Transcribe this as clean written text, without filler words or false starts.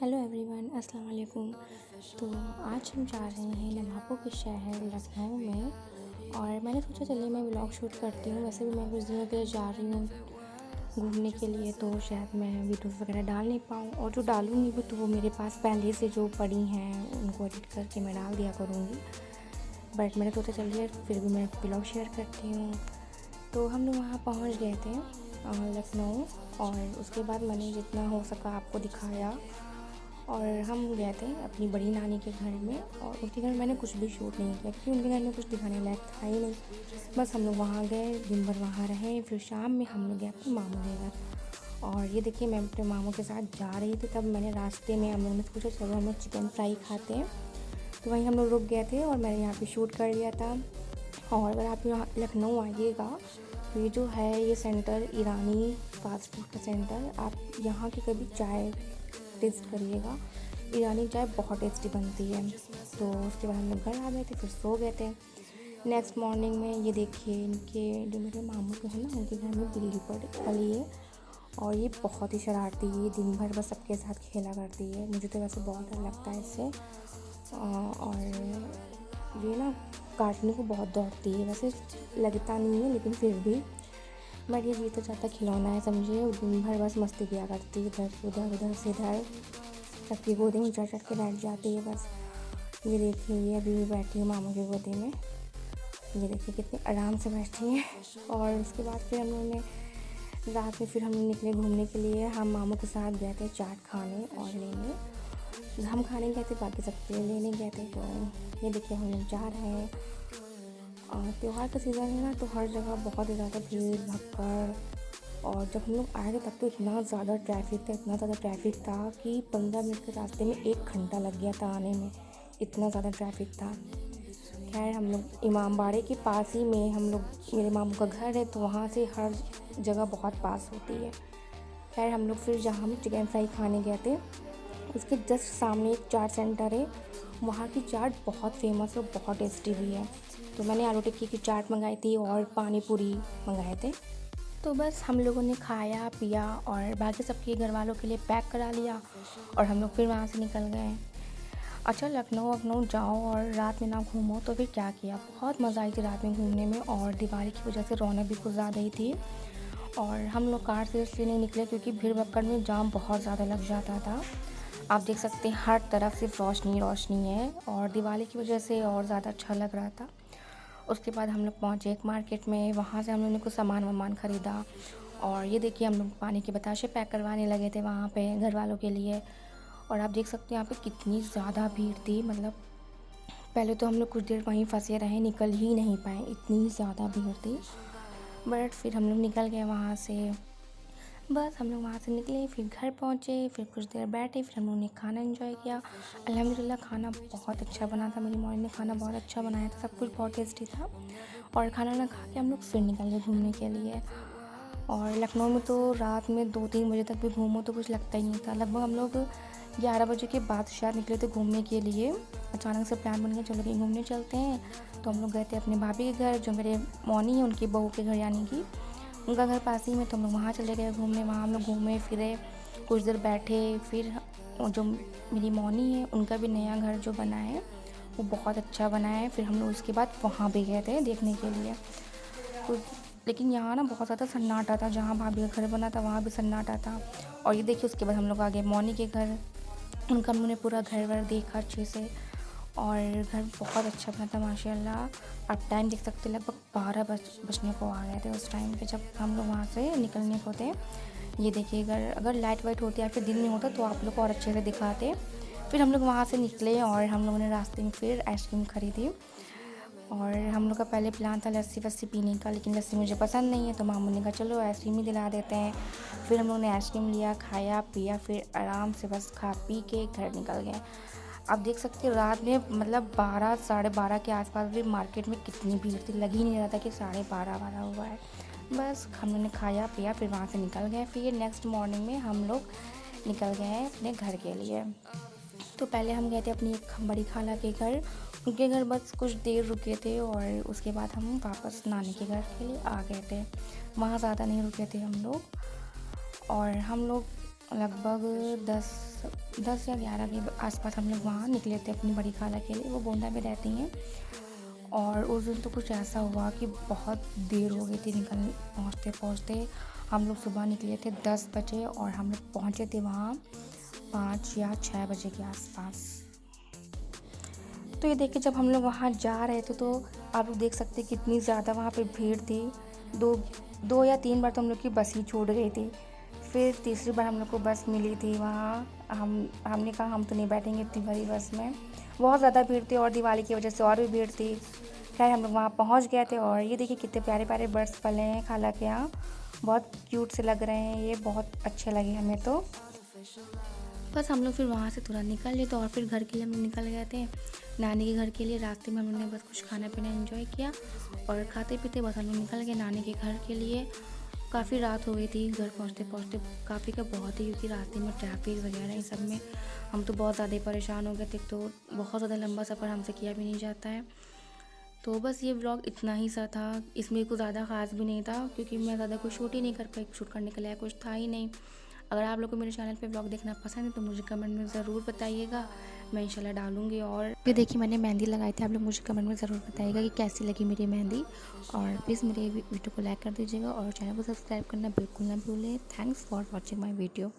Hello everyone, अस्सलाम वालेकुम। तो आज हम जा रहे हैं नवाबों के शहर लखनऊ में और मैंने सोचा चलिए मैं व्लॉग शूट करती हूँ। वैसे भी मैं कुछ दिनों के लिए जा रही हूँ घूमने के लिए, तो शायद मैं वीडियोस वगैरह डाल नहीं पाऊँ, और जो डालूँगी भी तो वो मेरे पास पहले से जो पड़ी हैं उनको एडिट करके मैं डाल दिया करूँगी। बट मैंने सोचा चलिए फिर भी मैं व्लॉग शेयर करती हूँ। तो हम लोग वहाँ पहुँच गए थे लखनऊ, और उसके बाद मैंने जितना हो सका आपको दिखाया। और हम गए थे अपनी बड़ी नानी के घर में, और उनके घर में मैंने कुछ भी शूट नहीं किया क्योंकि उनके घर में कुछ दिखाने लायक था ही नहीं। बस हम लोग वहाँ गए, दिन भर वहाँ रहे, फिर शाम में हम लोग गए अपने मामू के घर। और ये देखिए मैं अपने मामू के साथ जा रही थी, तब मैंने रास्ते में हम लोगों ने सोचा चलो हम लोग चिकन फ्राई खाते हैं, तो वहीं हम लोग रुक गए थे और मैंने यहाँ पर शूट कर लिया था। और अगर आप यहाँ लखनऊ आइएगा तो ये जो है ये सेंटर ईरानी फास्ट फूड का सेंटर, आप यहाँ की कभी चाय टेस्ट करिएगा। ईरानी चाय बहुत टेस्टी बनती है। तो उसके बाद हम लोग घर आ गए थे, फिर सो गए थे। नेक्स्ट मॉर्निंग में ये देखिए इनके जो मेरे मामू के हैं ना, उनके घर में बिल्ली पली है, और ये बहुत ही शरारती है, दिन भर बस सबके साथ खेला करती है। मुझे तो वैसे बहुत डर लगता है इससे, और ये ना काटने को बहुत दौड़ती है। वैसे लगता नहीं है लेकिन फिर भी, बट ये तो चाहता खिलौना है समझिए। दिन भर बस मस्ती किया करती है, इधर से उधर उधर से इधर, सबकी गोदी में चढ़ के बैठ जाती है बस। ये देखिए ये अभी भी बैठी है मामू की गोदी में, ये देखिए कितने आराम से बैठी है। और उसके बाद फिर हम लोगों ने रात में फिर हम लोग निकले घूमने के लिए। हम मामू के साथ गए थे चाट खाने और लेने, हम खाने गए थे, बाकी सब लेने गए थे। तो ये देखिए हम लोग जा रहे हैं, त्यौहार का सीज़न है ना, तो हर जगह बहुत ही ज़्यादा भीड़ भक्कड़। और जब हम लोग आए थे तब तो इतना ज़्यादा ट्रैफिक था कि 15 मिनट के रास्ते में 1 घंटा लग गया था आने में, इतना ज़्यादा ट्रैफिक था। खैर हम लोग इमामबाड़े के पास ही में हम लोग, मेरे मामू का घर है, तो वहाँ से हर जगह बहुत पास होती है। खैर हम लोग फिर जहाँ हम चिकन फ्राई खाने गए थे उसके जस्ट सामने एक चाट सेंटर है, वहाँ की चाट बहुत फेमस और बहुत टेस्टी भी है। तो मैंने आलू टिक्की की चाट मंगाई थी और पानी पूरी मंगाए थे। तो बस हम लोगों ने खाया पिया और बाकी सबके घर वालों के लिए पैक करा लिया, और हम लोग फिर वहाँ से निकल गए। अच्छा, लखनऊ जाओ और रात में ना घूमो तो फिर क्या किया, बहुत मज़ा आई थी रात में घूमने में, और दिवाली की वजह से रौनक भी कुछ ज़्यादा ही थी। और हम लोग कार से इसलिए नहीं निकले क्योंकि भीड़ भक्कड़ में जाम बहुत ज़्यादा लग जाता था। आप देख सकते हैं हर तरफ सिर्फ रोशनी है, और दिवाली की वजह से और ज़्यादा अच्छा लग रहा था। उसके बाद हम लोग पहुँचे एक मार्केट में, वहाँ से हम लोगों ने कुछ सामान ख़रीदा। और ये देखिए हम लोग पानी के बताशे पैक करवाने लगे थे वहाँ पे घर वालों के लिए। और आप देख सकते हैं यहाँ पे कितनी ज़्यादा भीड़ थी, मतलब पहले तो हम लोग कुछ देर वहीं फंसे रहे, निकल ही नहीं पाए, इतनी ज़्यादा भीड़ थी। बट फिर हम लोग निकल गए वहाँ से। बस हम लोग वहाँ से निकले, फिर घर पहुँचे, फिर कुछ देर बैठे, फिर हम लोगों ने खाना एंजॉय किया। अल्हम्दुलिल्लाह खाना बहुत अच्छा बना था, मेरी मॉम ने खाना बहुत अच्छा बनाया था, सब कुछ बहुत टेस्टी था। और खाना ना खा के हम लोग फिर निकल गए घूमने के लिए। और लखनऊ में तो रात में 2-3 बजे तक भी घूमो तो कुछ लगता ही नहीं था। लगभग हम लोग 11 बजे के बाद शायद निकले थे घूमने के लिए। अचानक से प्लान बन गया चलो कहीं घूमने चलते हैं, तो हम लोग गए थे अपने भाभी के घर, जो मेरे मौनी है उनकी बहू के घर, यानी कि उनका घर पास ही में। तो हम लोग वहाँ चले गए घूमने, वहाँ हम लोग घूमे फिरे, कुछ देर बैठे। फिर जो मेरी मौनी है उनका भी नया घर जो बना है वो बहुत अच्छा बना है, फिर हम लोग उसके बाद वहाँ भी गए थे देखने के लिए। तो लेकिन यहाँ ना बहुत ज़्यादा सन्नाटा था, जहाँ भाभी का घर बना था वहाँ भी सन्नाटा था। और ये देखिए उसके बाद हम लोग आ गए मौनी के घर, उनका हमने पूरा घर वर देखा अच्छे से, और घर बहुत अच्छा बना था माशाल्लाह। आप टाइम देख सकते हैं, लगभग 12 बजने को आ गए थे उस टाइम पे जब हम लोग वहाँ से निकलने को थे। ये देखिए अगर लाइट वाइट होती या फिर दिन में होता तो आप लोग को और अच्छे से दिखाते। फिर हम लोग वहाँ से निकले और हम लोगों ने रास्ते में फिर आइसक्रीम ख़रीदी। और हम लोग का पहले प्लान था लस्सी वस्सी पीने का, लेकिन लस्सी मुझे पसंद नहीं है, तो मामू ने कहा चलो आइसक्रीम ही दिला देते हैं। फिर हम लोग ने आइसक्रीम लिया, खाया पिया, फिर आराम से बस खा पी के घर निकल गए। आप देख सकते हैं रात में मतलब 12 साढ़े 12 के आसपास भी मार्केट में कितनी भीड़ थी, लग ही नहीं रहा था कि 12:30 हुआ है। बस हम लोगों ने खाया पिया, फिर वहाँ से निकल गए। फिर नेक्स्ट मॉर्निंग में हम लोग निकल गए हैं अपने घर के लिए। तो पहले हम गए थे अपनी एक बड़ी खाला के घर, उनके घर बस कुछ देर रुके थे, और उसके बाद हम वापस नानी के घर के लिए आ गए थे। वहाँ ज़्यादा नहीं रुके थे हम लोग, और हम लोग लगभग 10 10 या 11 के आसपास हम लोग वहाँ निकले थे अपनी बड़ी खाला के लिए। वो गोंडा में रहती हैं। और उस दिन तो कुछ ऐसा हुआ कि बहुत देर हो गई थी पहुँचते। हम लोग सुबह निकले थे 10 बजे और हम लोग पहुँचे थे वहाँ 5 या 6 बजे के आसपास। तो ये देखिए, जब हम लोग वहाँ जा रहे थे तो आप लोग देख सकते हैं कितनी ज़्यादा वहाँ पे भीड़ थी। दो या 3 बार तो हम लोग की बस ही छूट गई थी। फिर तीसरी बार हम लोग को बस मिली थी वहाँ। हमने कहा हम तो नहीं बैठेंगे इतनी बड़ी बस में, बहुत ज़्यादा भीड़ थी और दिवाली की वजह से और भी भीड़ थी। खैर हम लोग वहाँ पहुँच गए थे और ये देखिए कितने प्यारे प्यारे बर्ड्स पले हैं खाला के यहाँ, बहुत क्यूट से लग रहे हैं ये, बहुत अच्छे लगे हमें तो। बस हम लोग फिर वहाँ से तुरंत निकल लिए तो और फिर घर के लिए हम लोग निकल गए थे, नानी के घर के लिए। रास्ते में हम लोग ने बस कुछ खाना पीना एंजॉय किया और खाते पीते बस हम लोग निकल गए नानी के घर के लिए। काफ़ी रात हो गई थी घर पहुँचते काफ़ी का बहुत ही, क्योंकि रास्ते में ट्रैफिक वगैरह इन सब में हम तो बहुत ज़्यादा परेशान हो गए थे। तो बहुत ज़्यादा लंबा सफ़र हमसे किया भी नहीं जाता है। तो बस ये व्लॉग इतना ही सा था, इसमें कुछ ज़्यादा ख़ास भी नहीं था क्योंकि मैं ज़्यादा कुछ शूट ही नहीं कर पाई, शूट करने के लिए कुछ था ही नहीं। अगर आप लोग को मेरे चैनल पे व्लॉग देखना पसंद है तो मुझे कमेंट में ज़रूर बताइएगा, मैं इंशाल्लाह डालूँगी। और फिर देखिए मैंने मेहंदी लगाई थी, आप लोग मुझे कमेंट में ज़रूर बताइएगा कि कैसी लगी मेरी मेहंदी। और प्लीज़ मेरे वीडियो को लाइक कर दीजिएगा और चैनल को सब्सक्राइब करना बिल्कुल ना भूलें। Thanks for watching my video.